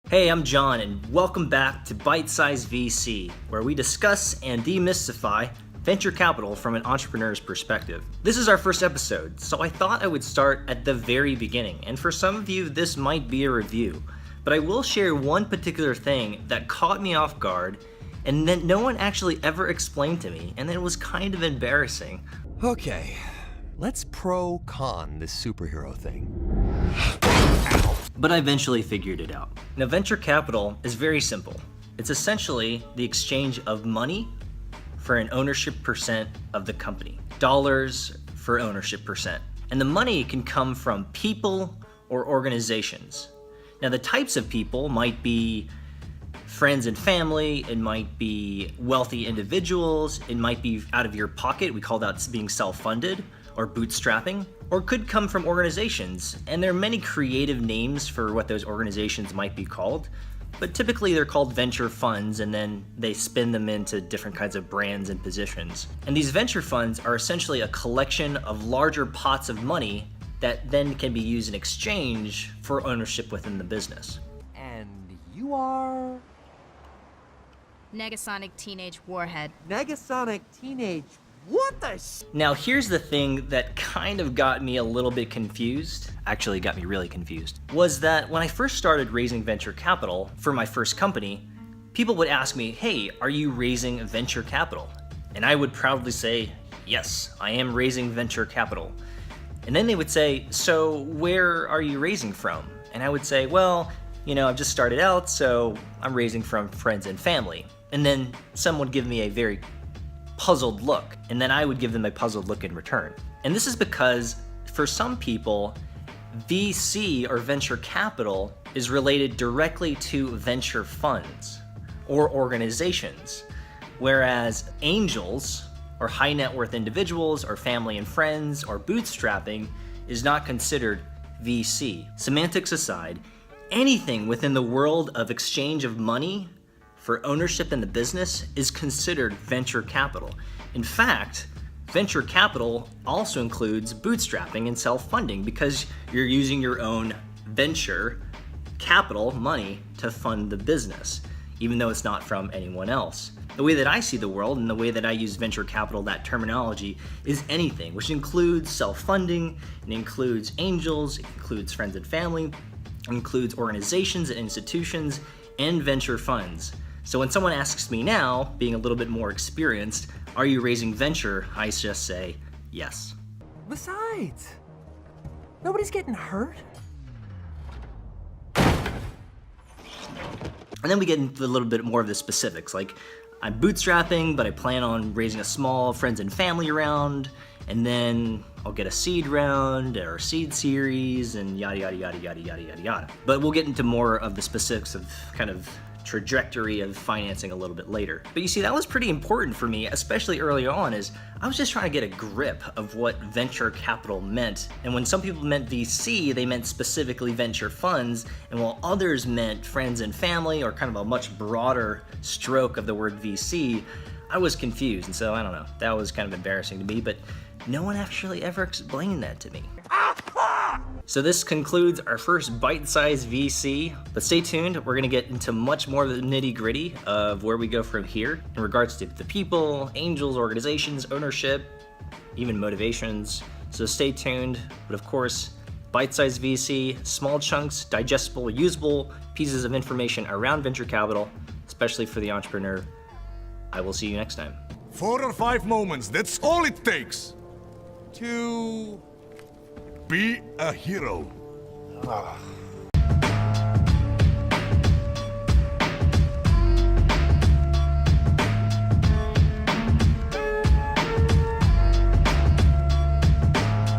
Hey, I'm John, and welcome back to Bite Size VC, where we discuss and demystify venture capital from an entrepreneur's perspective. This is our first episode, so I thought I would start at the very beginning, and for some of you, this might be a review, but I will share one particular thing that caught me off guard and that no one actually ever explained to me, and it was kind of embarrassing. Okay, let's pro-con this superhero thing. But I eventually figured it out. Now, venture capital is very simple. It's essentially the exchange of money for an ownership percent of the company. Dollars for ownership percent. And the money can come from people or organizations. Now, the types of people might be friends and family, it might be wealthy individuals, it might be out of your pocket, we call that being self-funded, or bootstrapping, or could come from organizations. And there are many creative names for what those organizations might be called, but typically they're called venture funds, and then they spin them into different kinds of brands and positions. And these venture funds are essentially a collection of larger pots of money that then can be used in exchange for ownership within the business. And you are? Negasonic Teenage Warhead. Negasonic Teenage. What the Now, here's the thing that kind of got me a little bit confused, actually got me really confused, was that when I first started raising venture capital for my first company, people would ask me, hey, are you raising venture capital? And I would proudly say, yes, I am raising venture capital. And then they would say, so where are you raising from? And I would say, well, I've just started out, so I'm raising from friends and family. And then someone would give me a very puzzled look, and then I would give them a puzzled look in return. And this is because for some people, VC or venture capital is related directly to venture funds or organizations, whereas angels or high net worth individuals or family and friends or bootstrapping is not considered VC. Semantics aside, anything within the world of exchange of money for ownership in the business is considered venture capital. In fact, venture capital also includes bootstrapping and self-funding because you're using your own venture capital money to fund the business, even though it's not from anyone else. The way that I see the world and the way that I use venture capital, that terminology, is anything, which includes self-funding, it includes angels, it includes friends and family, it includes organizations and institutions, and venture funds. So when someone asks me now, being a little bit more experienced, are you raising venture? I just say yes. Besides, nobody's getting hurt. And then we get into a little bit more of the specifics, like I'm bootstrapping, but I plan on raising a small friends and family round, and then I'll get a seed round or seed series and yada, yada, yada, yada, yada, yada, yada. But we'll get into more of the specifics of kind of trajectory of financing a little bit later. But you see, that was pretty important for me, especially early on, is I was just trying to get a grip of what venture capital meant. And when some people meant VC, they meant specifically venture funds, and while others meant friends and family, or kind of a much broader stroke of the word VC, I was confused. And so, I don't know, that was kind of embarrassing to me, but no one actually ever explained that to me. So this concludes our first bite-sized VC, but stay tuned, we're gonna get into much more of the nitty-gritty of where we go from here in regards to the people, angels, organizations, ownership, even motivations. So stay tuned, but of course, bite-sized VC, small chunks, digestible, usable pieces of information around venture capital, especially for the entrepreneur. I will see you next time. 4 or 5 moments, that's all it takes to be a hero.